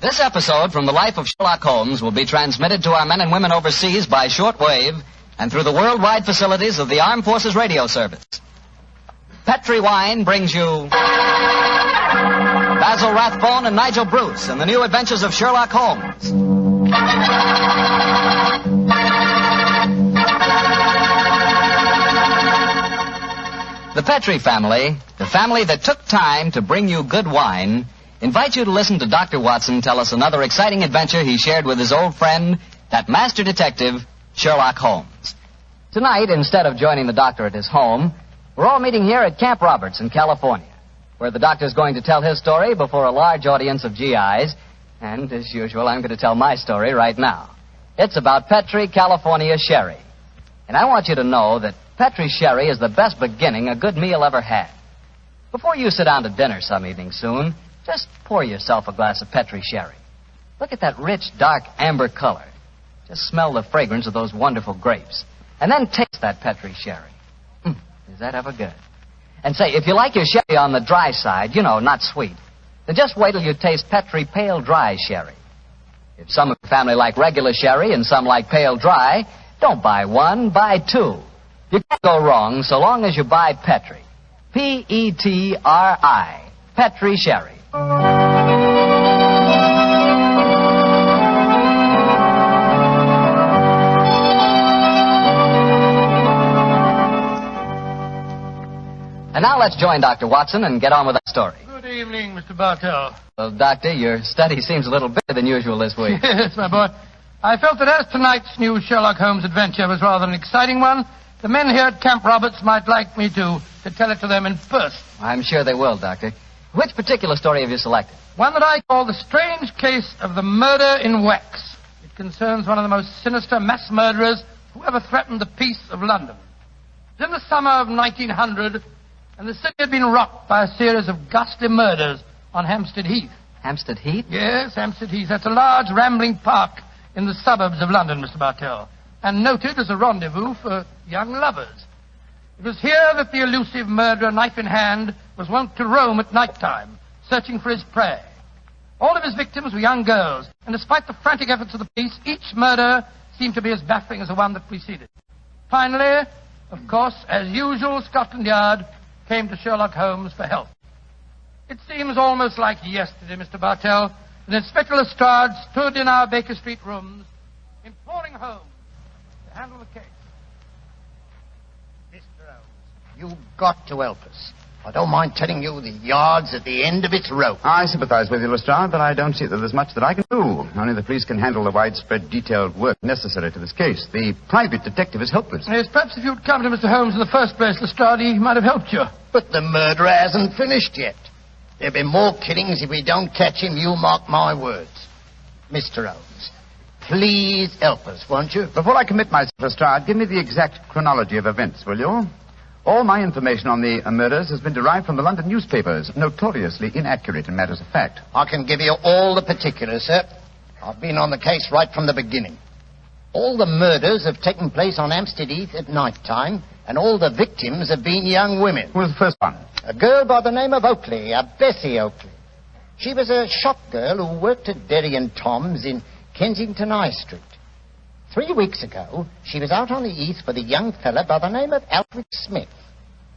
This episode from the life of Sherlock Holmes will be transmitted to our men and women overseas by shortwave and through the worldwide facilities of the Armed Forces Radio Service. Petri Wine brings you Basil Rathbone and Nigel Bruce in the new adventures of Sherlock Holmes. The Petri family, the family that took time to bring you good wine, invite you to listen to Dr. Watson tell us another exciting adventure he shared with his old friend, that master detective, Sherlock Holmes. Tonight, instead of joining the doctor at his home, we're all meeting here at Camp Roberts in California, where the doctor's going to tell his story before a large audience of GIs, and as usual, I'm going to tell my story right now. It's about Petri California Sherry. And I want you to know that Petri Sherry is the best beginning a good meal ever had. Before you sit down to dinner some evening soon, just pour yourself a glass of Petri Sherry. Look at that rich, dark amber color. Just smell the fragrance of those wonderful grapes. And then taste that Petri Sherry. Is that ever good? And say, if you like your sherry on the dry side, you know, not sweet, then just wait till you taste Petri Pale Dry Sherry. If some of your family like regular sherry and some like pale dry, don't buy one, buy two. You can't go wrong so long as you buy Petri. P-E-T-R-I. Petri Sherry. And now let's join Dr. Watson and get on with our story. Good evening, Mr. Bartell. Well, Doctor, your study seems a little bigger than usual this week. Yes, my boy. I felt that as tonight's new Sherlock Holmes adventure was rather an exciting one, the men here at Camp Roberts might like me to tell it to them in person. I'm sure they will, Doctor. Which particular story have you selected? One that I call The Strange Case of the Murder in Wax. It concerns one of the most sinister mass murderers who ever threatened the peace of London. It was in the summer of 1900, and the city had been rocked by a series of ghastly murders on Hampstead Heath. Hampstead Heath? Yes, Hampstead Heath. That's a large rambling park in the suburbs of London, Mr. Bartell, and noted as a rendezvous for young lovers. It was here that the elusive murderer, knife in hand, was wont to roam at night time, searching for his prey. All of his victims were young girls, and despite the frantic efforts of the police, each murder seemed to be as baffling as the one that preceded. Finally, of course, as usual, Scotland Yard came to Sherlock Holmes for help. It seems almost like yesterday, Mr. Bartell, that Inspector Lestrade stood in our Baker Street rooms, imploring Holmes to handle the case. Mr. Holmes, you've got to help us. I don't mind telling you the yard's at the end of its rope. I sympathize with you, Lestrade, but I don't see that there's much that I can do. Only the police can handle the widespread, detailed work necessary to this case. The private detective is helpless. Yes, perhaps if you'd come to Mr. Holmes in the first place, Lestrade, he might have helped you. But the murderer hasn't finished yet. There'll be more killings if we don't catch him, you mark my words. Mr. Holmes, please help us, won't you? Before I commit myself, Lestrade, give me the exact chronology of events, will you? All my information on the murders has been derived from the London newspapers, notoriously inaccurate in matters of fact. I can give you all the particulars, sir. I've been on the case right from the beginning. All the murders have taken place on Hampstead Heath at night time, and all the victims have been young women. Who was the first one? A girl by the name of Oakley, Bessie Oakley. She was a shop girl who worked at Derry and Tom's in Kensington High Street. 3 weeks ago, she was out on the heath with a young fella by the name of Alfred Smith.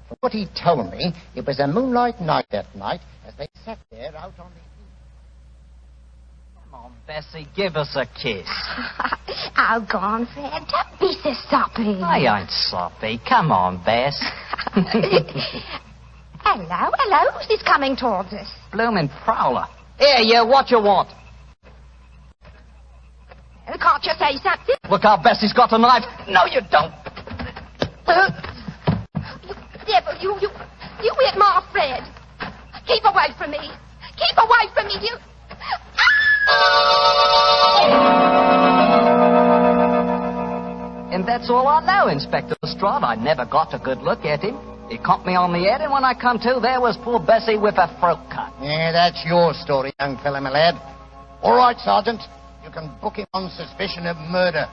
From what he told me, it was a moonlight night that night as they sat there out on the heath. Come on, Bessie, give us a kiss. Oh, go on, Fred. Don't be so soppy. I ain't soppy. Come on, Bess. Hello. Who's this coming towards us? Bloomin' prowler. Here, you, what you want? Can't you say something? Look out, Bessie's got a knife. No, you don't. Devil, you hit my Fred. Keep away from me. Keep away from me, you. And that's all I know, Inspector Lestrade. I never got a good look at him. He conked me on the head, and when I come to, there was poor Bessie with her throat cut. Yeah, that's your story, young fella, my lad. All right, Sergeant. You can book him on suspicion of murder.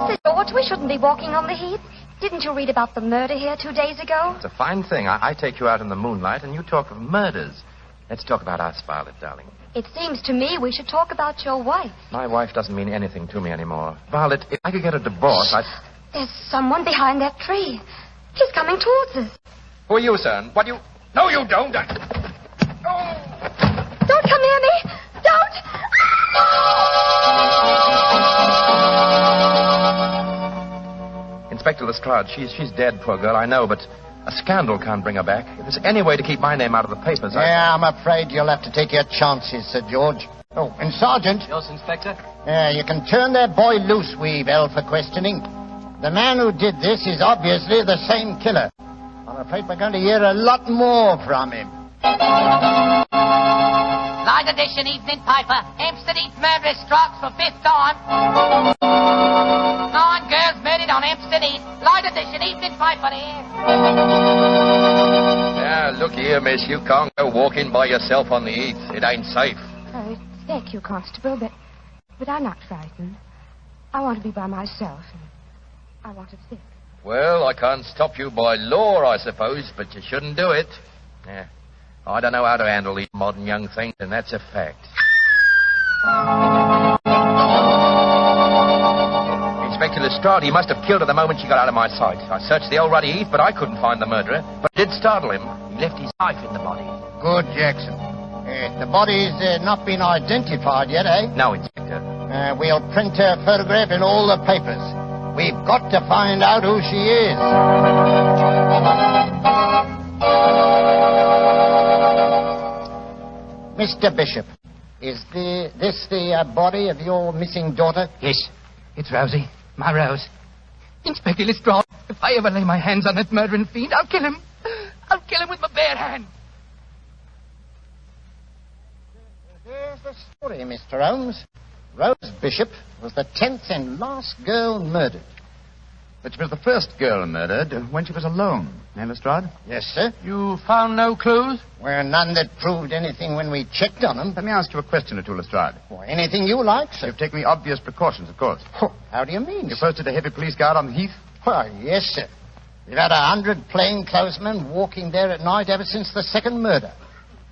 Sir George, we shouldn't be walking on the heath. Didn't you read about the murder here 2 days ago? It's a fine thing. I take you out in the moonlight and you talk of murders. Let's talk about us, Violet, darling. It seems to me we should talk about your wife. My wife doesn't mean anything to me anymore. Violet, if I could get a divorce, There's someone behind that tree. He's coming towards us. Who are you, son? What do you... No, you don't. Don't come near me. Don't. Inspector Lestrade, she's dead, poor girl, I know, but a scandal can't bring her back. If there's any way to keep my name out of the papers, Yeah, I'm afraid you'll have to take your chances, Sir George. Oh, and Sergeant. Yes, Inspector? You can turn that boy loose, Weevil, for questioning. The man who did this is obviously the same killer. I'm afraid we're going to hear a lot more from him. Light edition, evening paper. Hampstead Heath murderess strikes for fifth time. 9 girls murdered on Hampstead Heath. Light edition, evening paper here. Yeah, look here, miss. You can't go walking by yourself on the heath. It ain't safe. Oh, thank you, Constable, but I'm not frightened. I want to be by myself, and I want to think. Well, I can't stop you by law, I suppose, but you shouldn't do it. Yeah. I don't know how to handle these modern young things, and that's a fact. Inspector Lestrade, he must have killed her the moment she got out of my sight. I searched the old ruddy heath, but I couldn't find the murderer. But it did startle him. He left his knife in the body. Good, Jackson. The body's not been identified yet, eh? No, Inspector. We'll print her photograph in all the papers. We've got to find out who she is. Mr. Bishop, is this the body of your missing daughter? Yes, it's Rosie. My Rose. Inspector Lestrade, if I ever lay my hands on that murdering fiend, I'll kill him. I'll kill him with my bare hand. Here's the story, Mr. Holmes. Rose Bishop was the 10th and last girl murdered. But she was the first girl murdered when she was alone. Eh, Lestrade? Yes, sir. You found no clues? Well, none that proved anything when we checked on them. Let me ask you a question or two, Lestrade. Well, anything you like, sir. You've taken the obvious precautions, of course. Oh, how do you mean? You posted a heavy police guard on the heath? Why, yes, sir. We've had 100 plainclothesmen walking there at night ever since the second murder.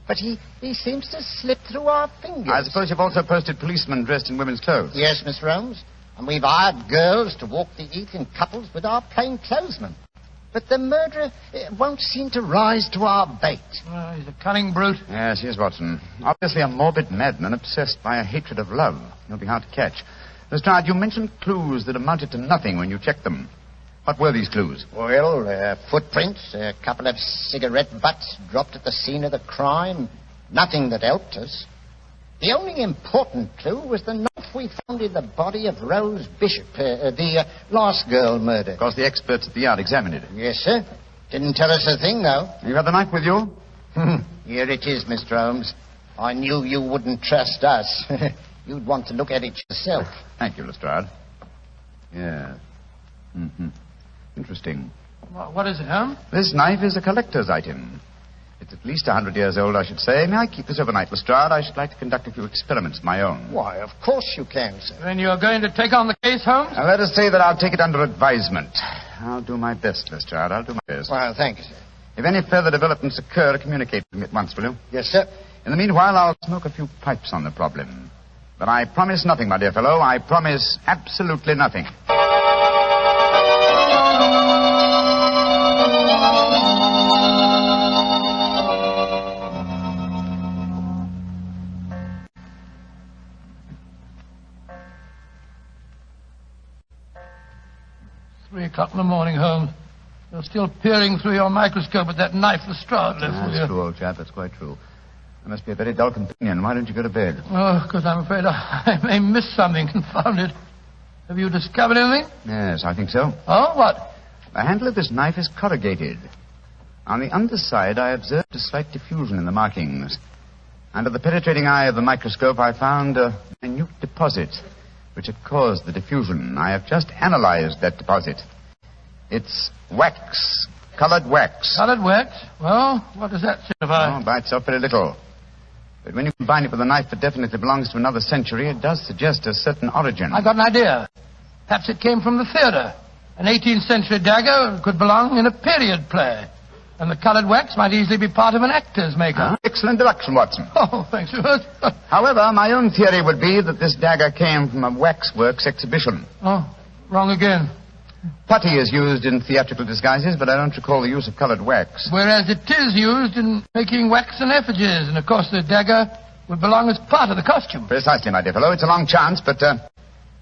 But he seems to slip through our fingers. I suppose you've also posted policemen dressed in women's clothes. Yes, Mr. Holmes. And we've hired girls to walk the heath in couples with our plainclothesmen. But the murderer won't seem to rise to our bait. He's a cunning brute. Yes, he is, Watson. Obviously a morbid madman obsessed by a hatred of love. He'll be hard to catch. Lestrade, you mentioned clues that amounted to nothing when you checked them. What were these clues? Well, footprints, a couple of cigarette butts dropped at the scene of the crime. Nothing that helped us. The only important clue was the knife we found in the body of Rose Bishop, the last girl murdered. Of course, the experts at the yard examined it. Yes, sir. Didn't tell us a thing, though. You had the knife with you? Here it is, Mr. Holmes. I knew you wouldn't trust us. You'd want to look at it yourself. Thank you, Lestrade. Yeah. Mm-hmm. Interesting. What is it, Holmes? This knife is a collector's item. It's at least 100 years old, I should say. May I keep this overnight, Lestrade? I should like to conduct a few experiments of my own. Why, of course you can, sir. Then you're going to take on the case, Holmes? Now, let us say that I'll take it under advisement. I'll do my best, Lestrade. I'll do my best. Well, thank you, sir. If any further developments occur, communicate with me at once, will you? Yes, sir. In the meanwhile, I'll smoke a few pipes on the problem. But I promise nothing, my dear fellow. I promise absolutely nothing. 3 o'clock in the morning, Holmes. You're still peering through your microscope at that knife Lestrade left for you. That's true, old chap. That's quite true. You must be a very dull companion. Why don't you go to bed? Oh, because I'm afraid I may miss something. Confound it. Have you discovered anything? Yes, I think so. Oh, what? The handle of this knife is corrugated. On the underside, I observed a slight diffusion in the markings. Under the penetrating eye of the microscope, I found a minute deposit which had caused the diffusion. I have just analyzed that deposit. It's wax, colored wax. Colored wax? Well, what does that signify? Oh, by itself, very little. But when you combine it with a knife that definitely belongs to another century, it does suggest a certain origin. I got an idea. Perhaps it came from the theater. An 18th century dagger could belong in a period play. And the colored wax might easily be part of an actor's makeup. Excellent deduction, Watson. Oh, thanks, Stuart. However, my own theory would be that this dagger came from a waxworks exhibition. Oh, wrong again. Putty is used in theatrical disguises, but I don't recall the use of colored wax. Whereas it is used in making waxen effigies, and of course the dagger would belong as part of the costume. Precisely, my dear fellow. It's a long chance, but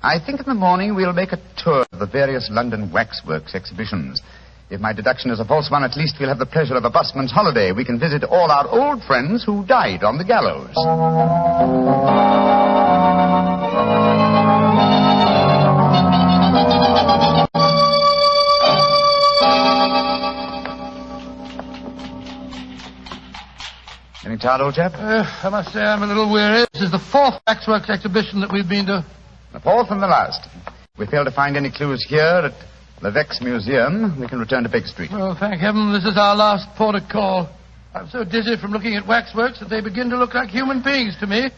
I think in the morning we'll make a tour of the various London waxworks exhibitions. If my deduction is a false one, at least we'll have the pleasure of a busman's holiday. We can visit all our old friends who died on the gallows. Getting tired, old chap? I must say I'm a little weary. This is the fourth waxworks exhibition that we've been to. The fourth and the last. If we fail to find any clues here at Levesque's Museum, we can return to Baker Street. Oh, thank heaven this is our last port of call. I'm so dizzy from looking at waxworks that they begin to look like human beings to me.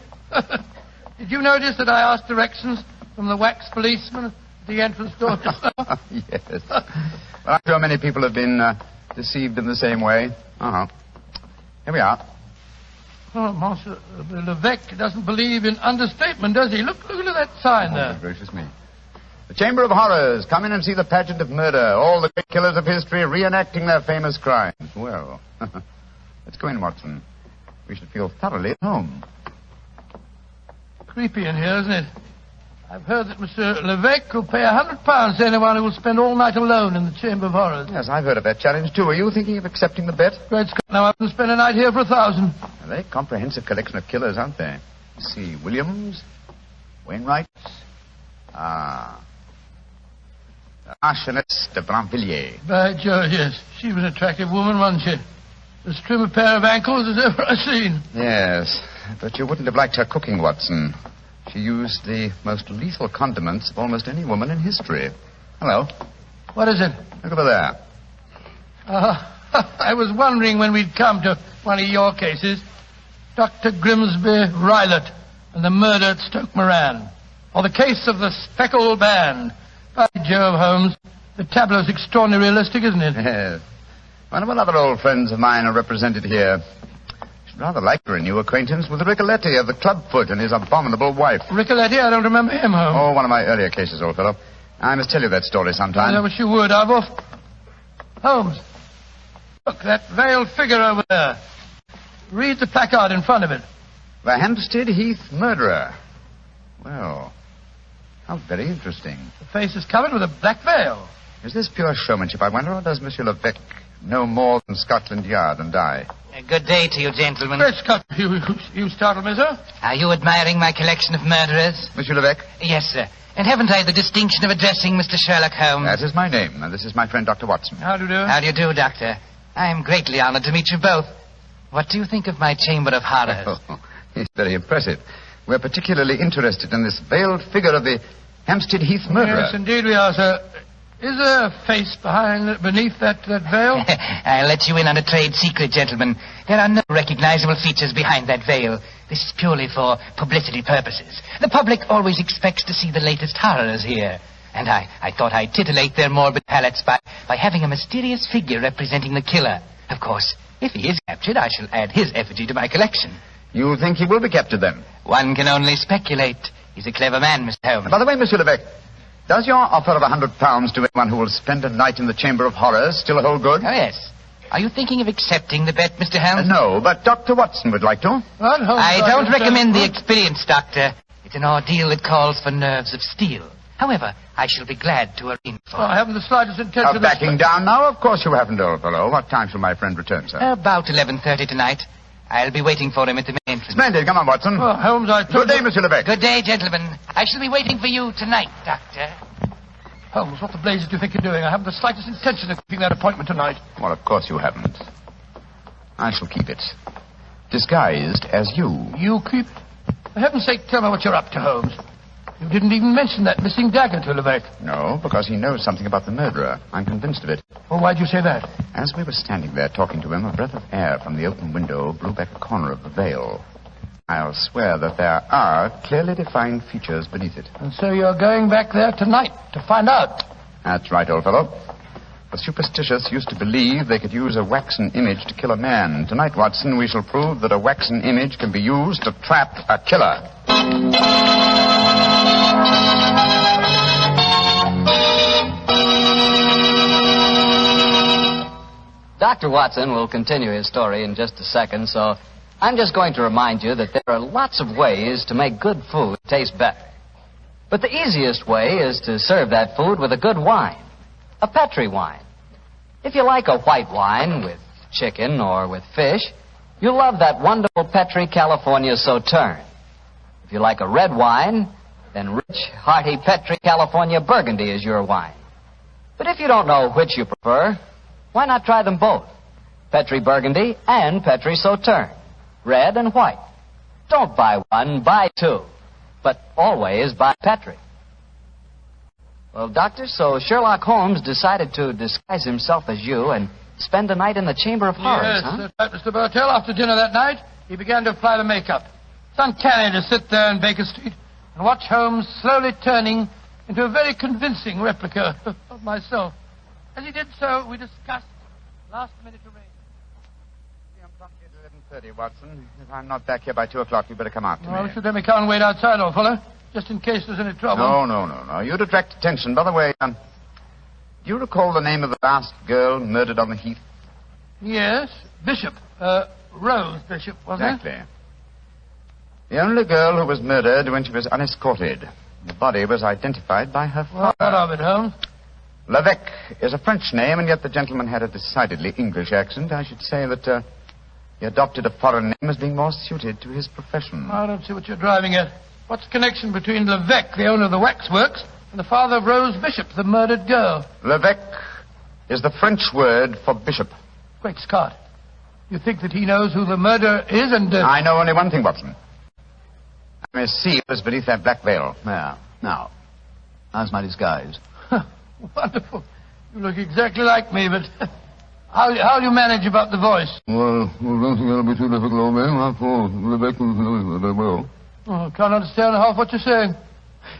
Did you notice that I asked directions from the wax policeman at the entrance door? Yes. Well, I'm sure many people have been deceived in the same way. Uh-huh. Here we are. Oh, Monsieur Levesque doesn't believe in understatement, does he? Look at that sign there. Oh, gracious me. The Chamber of Horrors. Come in and see the pageant of murder. All the great killers of history reenacting their famous crimes. Well, let's go in, Watson. We should feel thoroughly at home. Creepy in here, isn't it? I've heard that Monsieur Levesque will pay £100 to anyone who will spend all night alone in the Chamber of Horrors. Yes, I've heard of that challenge, too. Are you thinking of accepting the bet? Great Scott, now I can spend a night here for £1,000. A very comprehensive collection of killers, aren't they? Let's see. Williams, Wainwright. Marchioness de Brinvilliers. By George, yes. She was an attractive woman, wasn't she? As trim a pair of ankles as ever I've seen. Yes, but you wouldn't have liked her cooking, Watson. She used the most lethal condiments of almost any woman in history. Hello. What is it? Look over there. I was wondering when we'd come to one of your cases. Dr. Grimsby Rylott and the murder at Stoke Moran. Or the case of the Speckled Band. By Jove, Holmes, the tableau's extraordinarily realistic, isn't it? Yes. One other old friends of mine are represented here. Should rather like for a new acquaintance with Ricoletti of the Clubfoot and his abominable wife. Ricoletti? I don't remember him, Holmes. Oh, one of my earlier cases, old fellow. I must tell you that story sometime. I wish you would. Holmes, look, that veiled figure over there. Read the placard in front of it. The Hampstead Heath murderer. Well, how very interesting. The face is covered with a black veil. Is this pure showmanship, I wonder, or does Monsieur Levesque know more than Scotland Yard and I? Good day to you, gentlemen. Great Scott, you startled me, sir. Are you admiring my collection of murderers? Monsieur Levesque? Yes, sir. And haven't I the distinction of addressing Mr. Sherlock Holmes? That is my name, and this is my friend, Dr. Watson. How do you do? How do you do, Doctor? I am greatly honored to meet you both. What do you think of my Chamber of Horrors? Oh, it's very impressive. We're particularly interested in this veiled figure of the Hampstead Heath murderer. Yes, indeed we are, sir. Is there a face beneath that veil? I'll let you in on a trade secret, gentlemen. There are no recognizable features behind that veil. This is purely for publicity purposes. The public always expects to see the latest horrors here. And I thought I'd titillate their morbid palates by having a mysterious figure representing the killer. Of course, if he is captured, I shall add his effigy to my collection. You think he will be captured, then? One can only speculate. He's a clever man, Mr. Holmes. By the way, Monsieur Levesque, does your offer of £100 to anyone who will spend a night in the Chamber of Horrors still hold good? Oh, yes. Are you thinking of accepting the bet, Mr. Holmes? No, but Dr. Watson would like to. Well, Holmes, I don't recommend the experience, Doctor. It's an ordeal that calls for nerves of steel. However, I shall be glad to arrange for it. I haven't the slightest intention of... Backing down now? Of course you haven't, old fellow. What time shall my friend return, sir? About 11:30 tonight. I'll be waiting for him at the main entrance. Splendid. Come on, Watson. Oh, Holmes, I told Good day, Monsieur Levesque. Good day, gentlemen. I shall be waiting for you tonight, Doctor. Holmes, what the blazes do you think you're doing? I haven't the slightest intention of keeping that appointment tonight. Well, of course you haven't. I shall keep it. Disguised as you. You keep... For heaven's sake, tell me what you're up to, Holmes. You didn't even mention that missing dagger to Levesque. No, because he knows something about the murderer. I'm convinced of it. Well, why'd you say that? As we were standing there talking to him, a breath of air from the open window blew back a corner of the veil. I'll swear that there are clearly defined features beneath it. And so you're going back there tonight to find out? That's right, old fellow. The superstitious used to believe they could use a waxen image to kill a man. Tonight, Watson, we shall prove that a waxen image can be used to trap a killer. Dr. Watson will continue his story in just a second, so I'm just going to remind you that there are lots of ways to make good food taste better. But the easiest way is to serve that food with a good wine, a Petri wine. If you like a white wine with chicken or with fish, you'll love that wonderful Petri California Sauterne. If you like a red wine, then rich, hearty Petri California Burgundy is your wine. But if you don't know which you prefer, why not try them both? Petri Burgundy and Petri Sauterne, red and white. Don't buy one, buy two. But always buy Petri. Well, Doctor, so Sherlock Holmes decided to disguise himself as you and spend the night in the Chamber of Horrors, Yes, that's right, Mr. Bartell. After dinner that night, he began to apply the makeup. It's uncanny to sit there in Baker Street and watch Holmes slowly turning into a very convincing replica of myself. As he did so, we discussed last-minute arrangements. I'm promptly at 11:30, Watson. If I'm not back here by 2 o'clock, you better come out to me. Well, should let me come and wait outside, old fellow, just in case there's any trouble. No. You'd attract attention. By the way, do you recall the name of the last girl murdered on the Heath? Yes, Bishop. Rose Bishop, wasn't it? Exactly. The only girl who was murdered when she was unescorted. The body was identified by her father. What of it, Holmes? Levesque is a French name, and yet the gentleman had a decidedly English accent. I should say that he adopted a foreign name as being more suited to his profession. I don't see what you're driving at. What's the connection between Levesque, the owner of the waxworks, and the father of Rose Bishop, the murdered girl? Levesque is the French word for bishop. Great Scott. You think that he knows who the murderer is and... I know only one thing, Watson. I may see what's beneath that black veil. There. Now, how's my disguise? Wonderful. You look exactly like me, but how do you manage about the voice? Well, I don't think it'll be too difficult, old man. Levesque knows very well. Oh, can't understand half what you're saying.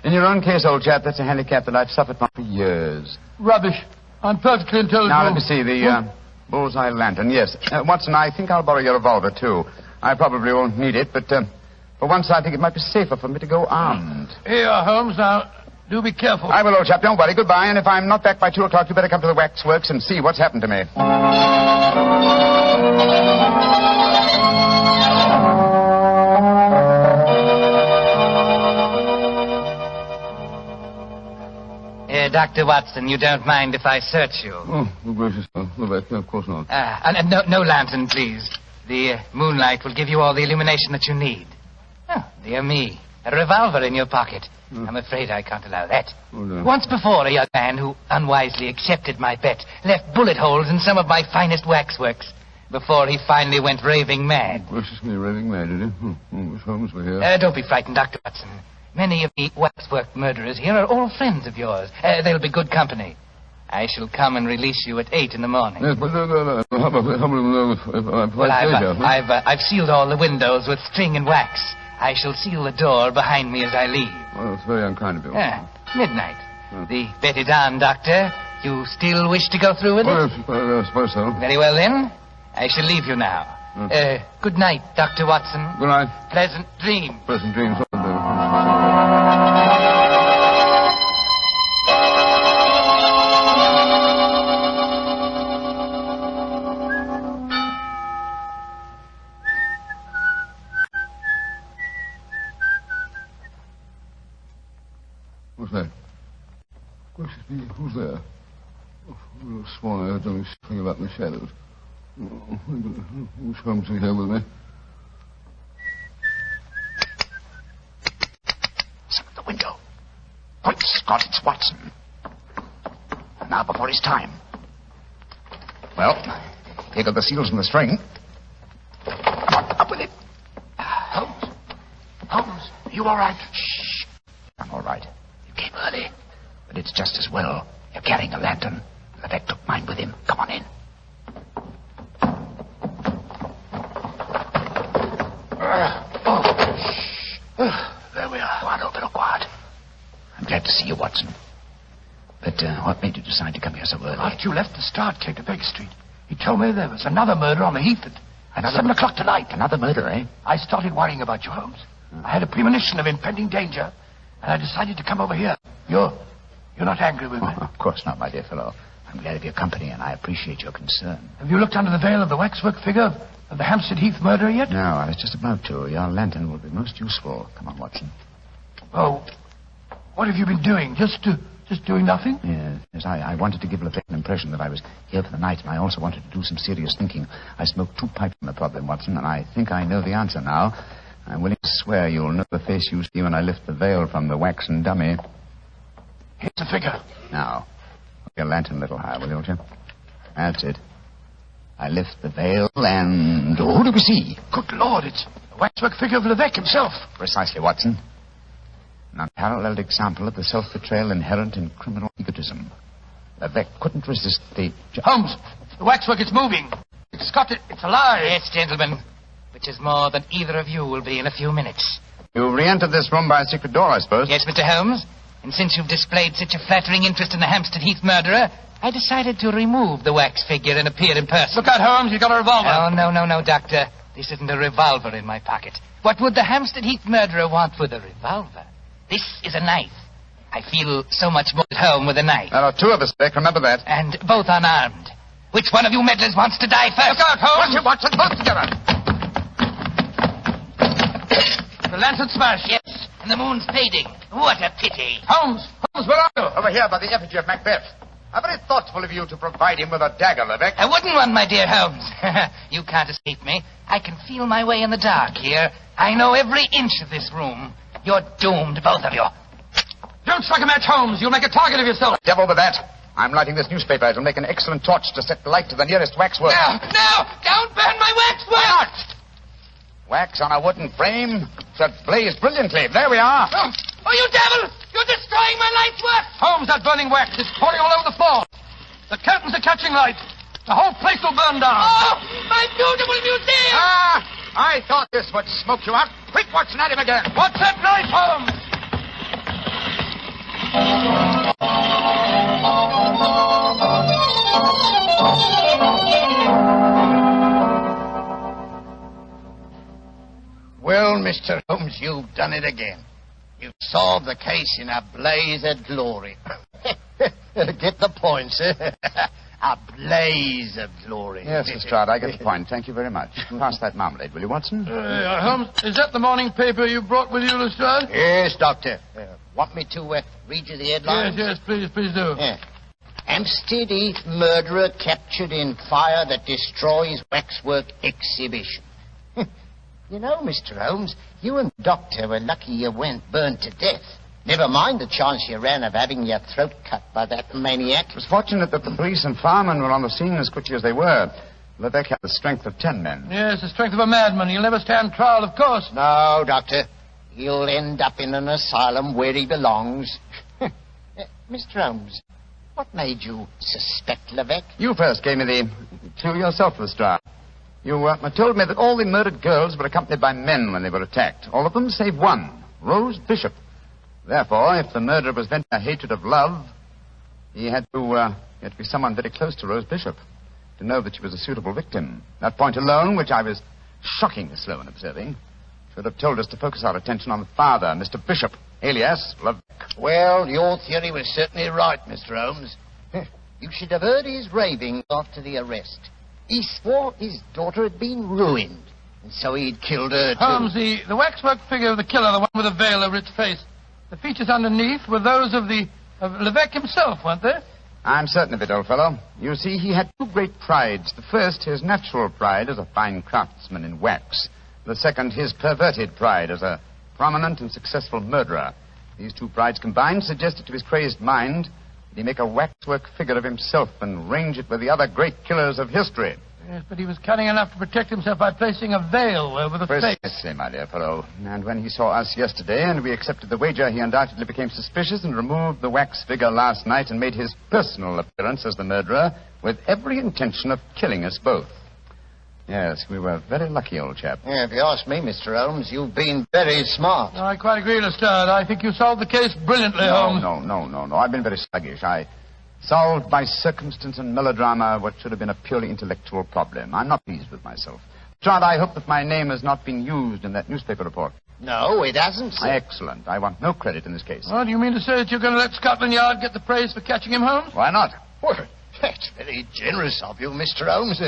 In your own case, old chap, that's a handicap that I've suffered from for years. Rubbish. I'm perfectly intelligent. Now, let me see, the bullseye lantern. Yes. Watson, I think I'll borrow your revolver, too. I probably won't need it, but for once I think it might be safer for me to go armed. Here, Holmes. Now, do be careful. I will, old chap. Don't worry. Goodbye. And if I'm not back by 2 o'clock, you better come to the waxworks and see what's happened to me. Dr. Watson, you don't mind if I search you? Oh, gracious, Levesque, of course not. And no lantern, please. The moonlight will give you all the illumination that you need. Oh, dear me. A revolver in your pocket. I'm afraid I can't allow that. Oh, no. Once before, a young man who unwisely accepted my bet left bullet holes in some of my finest waxworks before he finally went raving mad. Gracious me, raving mad, did he? Wish Holmes were here. Don't be frightened, Dr. Watson. Many of the waxwork murderers here are all friends of yours. They'll be good company. I shall come and release you at 8 in the morning. Yes, but no. How about if I've sealed all the windows with string and wax. I shall seal the door behind me as I leave. Well, it's very unkind of you. Midnight. The bet is on, Doctor. You still wish to go through with it? I suppose so. Very well, then. I shall leave you now. Good night, Dr. Watson. Good night. Pleasant dreams. Pleasant dreams. What's that? Gracious me, who's there? Oh, I would have sworn I heard something sniffing about in the shadows. Wish Holmes was here with me. Listen at the window. Great Scott, it's Watson. Now before his time. Well, here go the seals and the string. Come on, up with it. Holmes, are you all right? Shh. I'm all right. You came early, but it's just as well. You're carrying a lantern. Levesque took mine with him. Come on in. There we are. Quiet, little quiet. I'm glad to see you, Watson. But made you decide to come here so early? After you left the start, came to Baker Street. He told me there was another murder on the Heath at 7 o'clock tonight. Another murder, eh? I started worrying about you, Holmes. I had a premonition of impending danger, and I decided to come over here. You're not angry with me? Oh, of course not, my dear fellow. I'm glad of your company, and I appreciate your concern. Have you looked under the veil of the waxwork figure of the Hampstead Heath murderer yet? No, I was just about to. Your lantern will be most useful. Come on, Watson. Oh, what have you been doing? Just doing nothing? Yes, I wanted to give Levesque an impression that I was here for the night, and I also wanted to do some serious thinking. I smoked 2 pipes on the problem, Watson, and I think I know the answer now. I'm willing to swear you'll know the face you see when I lift the veil from the waxen dummy. Here's the figure. Now, hold your lantern a little higher, will you? That's it. I lift the veil, and who do we see? Good Lord, it's the waxwork figure of Levesque himself. Precisely, Watson. An unparalleled example of the self-betrayal inherent in criminal egotism. Levesque couldn't resist the... Holmes, the waxwork is moving. It's alive. Yes, gentlemen. Which is more than either of you will be in a few minutes. You re-entered this room by a secret door, I suppose? Yes, Mr. Holmes. And since you've displayed such a flattering interest in the Hampstead Heath murderer, I decided to remove the wax figure and appear in person. Look out, Holmes. You've got a revolver. Oh, no, Doctor. This isn't a revolver in my pocket. What would the Hampstead Heath murderer want with a revolver? This is a knife. I feel so much more at home with a knife. There are 2 of us, Beck. Remember that. And both unarmed. Which one of you meddlers wants to die first? Look out, Holmes. Watson, both together. The lantern smashed. Yes, and the moon's fading. What a pity. Holmes, where are you? Over here by the effigy of Macbeth. How very thoughtful of you to provide him with a dagger, Levesque. I wouldn't one, my dear Holmes. You can't escape me. I can feel my way in the dark here. I know every inch of this room. You're doomed, both of you. Don't strike a match, Holmes. You'll make a target of yourself. Devil with that. I'm lighting this newspaper. It'll make an excellent torch to set light to the nearest waxwork. No! Don't burn my waxwork! Wax on a wooden frame should blaze brilliantly. There we are. Oh, you devil! You're destroying my life's work! Holmes, that burning wax is pouring all over the floor. The curtains are catching light. The whole place will burn down. Oh, my beautiful museum! I thought this would smoke you out. Quick, Watson, at him again. What's that knife, Holmes? Well, Mr. Holmes, you've done it again. You've solved the case in a blaze of glory. Get the point, sir. A blaze of glory. Yes, Lestrade, I get the point. Thank you very much. Pass that marmalade, will you, Watson? Holmes, is that the morning paper you brought with you, Lestrade? Yes, Doctor. Want me to read you the headlines? Yes, please do. Yeah. Hampstead Heath murderer captured in fire that destroys waxwork exhibition. You know, Mr. Holmes, you and the Doctor were lucky you weren't burned to death. Never mind the chance you ran of having your throat cut by that maniac. It was fortunate that the police and firemen were on the scene as quickly as they were. Levesque had the strength of 10 men. Yes, the strength of a madman. He'll never stand trial, of course. No, Doctor. He'll end up in an asylum where he belongs. Mr. Holmes, what made you suspect Levesque? You first gave me the clue yourself, Lestrade. You told me that all the murdered girls were accompanied by men when they were attacked. All of them save one, Rose Bishop. Therefore, if the murderer was venting a hatred of love, he had to be someone very close to Rose Bishop to know that she was a suitable victim. That point alone, which I was shockingly slow in observing, should have told us to focus our attention on the father, Mr. Bishop, alias Levesque. Well, your theory was certainly right, Mr. Holmes. You should have heard his raving after the arrest. He swore his daughter had been ruined, and so he'd killed her, too. Holmes, the waxwork figure of the killer, the one with the veil over its face, the features underneath were those of Levesque himself, weren't they? I'm certain of it, old fellow. You see, he had 2 great prides. The first, his natural pride as a fine craftsman in wax. The second, his perverted pride as a prominent and successful murderer. These 2 prides combined suggested to his crazed mind that he make a waxwork figure of himself and range it with the other great killers of history. Yes, but he was cunning enough to protect himself by placing a veil over the face. Precisely, my dear fellow. And when he saw us yesterday and we accepted the wager, he undoubtedly became suspicious and removed the wax figure last night and made his personal appearance as the murderer with every intention of killing us both. Yes, we were very lucky, old chap. Yeah, if you ask me, Mr. Holmes, you've been very smart. No, I quite agree, Lestrade. I think you solved the case brilliantly, Holmes. No. I've been very sluggish. I Solved by circumstance and melodrama what should have been a purely intellectual problem. I'm not pleased with myself. Child, I hope that my name has not been used in that newspaper report. No, it hasn't, sir. Excellent. I want no credit in this case. Oh, do you mean to say that you're going to let Scotland Yard get the praise for catching him, Holmes? Why not? Well, that's very generous of you, Mr. Holmes.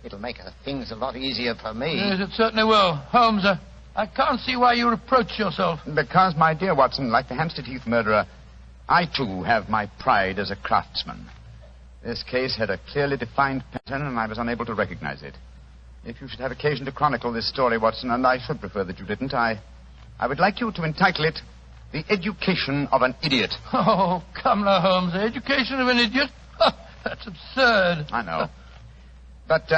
It'll make things a lot easier for me. Yes, it certainly will. Holmes, I can't see why you reproach yourself. Because, my dear Watson, like the Hampstead Heath murderer, I, too, have my pride as a craftsman. This case had a clearly defined pattern, and I was unable to recognize it. If you should have occasion to chronicle this story, Watson, and I should prefer that you didn't, I would like you to entitle it The Education of an Idiot. Oh, come now, Holmes. The education of an idiot? That's absurd. I know. But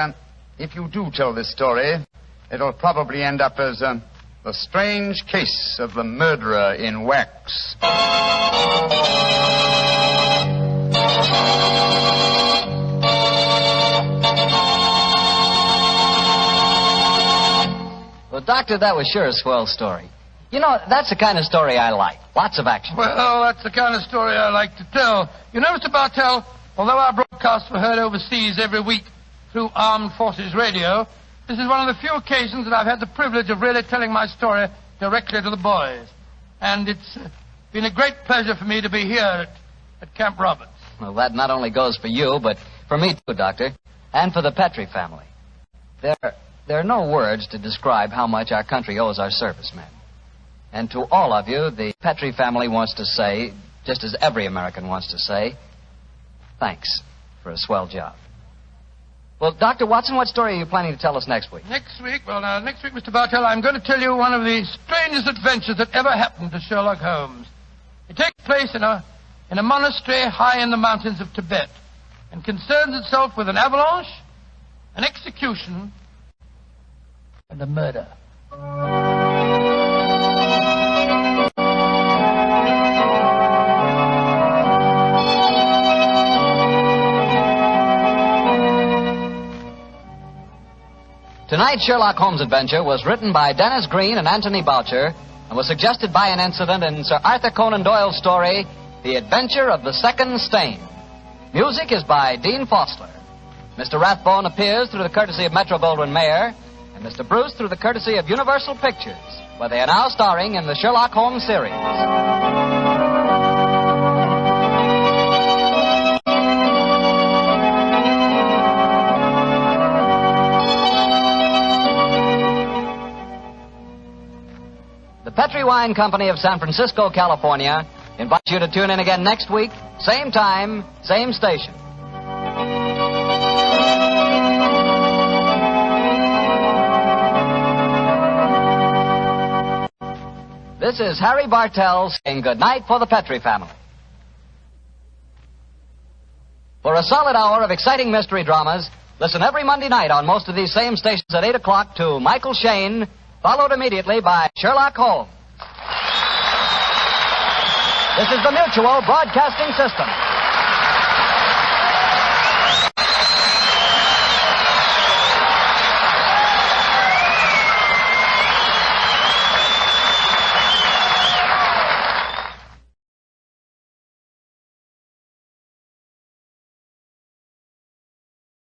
if you do tell this story, it'll probably end up as The Strange Case of the Murderer in Wax. Well, Doctor, that was sure a swell story. You know, that's the kind of story I like. Lots of action. Well, that's the kind of story I like to tell. You know, Mr. Bartell, although our broadcasts were heard overseas every week through Armed Forces Radio, this is one of the few occasions that I've had the privilege of really telling my story directly to the boys. And it's been a great pleasure for me to be here at Camp Roberts. Well, that not only goes for you, but for me, too, Doctor, and for the Petrie family. There are no words to describe how much our country owes our servicemen. And to all of you, the Petrie family wants to say, just as every American wants to say, thanks for a swell job. Well, Dr. Watson, what story are you planning to tell us next week? Next week, Mr. Bartell, I'm going to tell you one of the strangest adventures that ever happened to Sherlock Holmes. It takes place in a monastery high in the mountains of Tibet and concerns itself with an avalanche, an execution, and a murder. Tonight's Sherlock Holmes adventure was written by Dennis Green and Anthony Boucher and was suggested by an incident in Sir Arthur Conan Doyle's story, The Adventure of the Second Stain. Music is by Dean Fossler. Mr. Rathbone appears through the courtesy of Metro-Goldwyn-Mayer, and Mr. Bruce through the courtesy of Universal Pictures, where they are now starring in the Sherlock Holmes series. The Petrie Wine Company of San Francisco, California, invites you to tune in again next week, same time, same station. This is Harry Bartell saying good night for the Petrie family. For a solid hour of exciting mystery dramas, listen every Monday night on most of these same stations at 8 o'clock to Michael Shayne, followed immediately by Sherlock Holmes. This is the Mutual Broadcasting System.